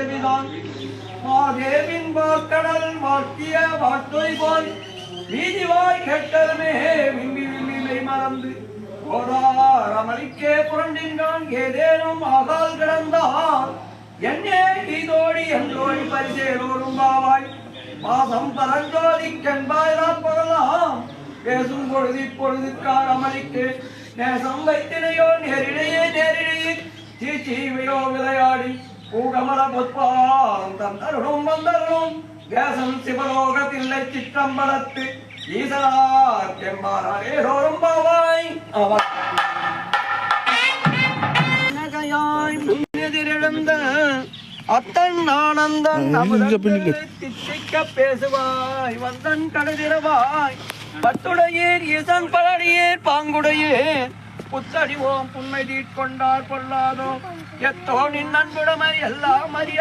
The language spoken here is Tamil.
செவிதான் மாதேவின் வாக்கடல் மாற்றிய வாட்டொய் போல் வீதிவாய் கெட்டதுமே விம்பி விம்பிலை மறந்து போதார் அமளிக்கே புரண்டின்றான் ஏதேனும் ஆகால் கிடந்தார் என்னே இதோடி என்றோடி பரிசேலோரும் பாவாய் மாதம் பரஞ்சோதி கண்பாய்தான் பகலாம் பேசும் பொழுது இப்பொழுதுக்கார் அமளிக்கு நேசம் வைத்தினையோ நேரிடையே சீச்சீவையோ விளையாடி கூடமல பொற்பாம் தந்தருளும் வந்தருளும் தேசம் சிவலோகத்தில்லை சிற்றம்பலத்து ஈசனார் கெம்பாரேரோரும் பாவாய் முன்னெதிரிழந்த அத்தன் ஆனந்தன் தித்திக்க பேசுவாய் வந்தன் கடுதிரவாய் பத்துடையீர் ஈசன் பழடியீர் பாங்குடையீர் புத்தடிவோம் புன்மை தீட்கொண்டார் பொல்லாதோ எத்தோ நின் நண்புடமை எல்லாம் அறிய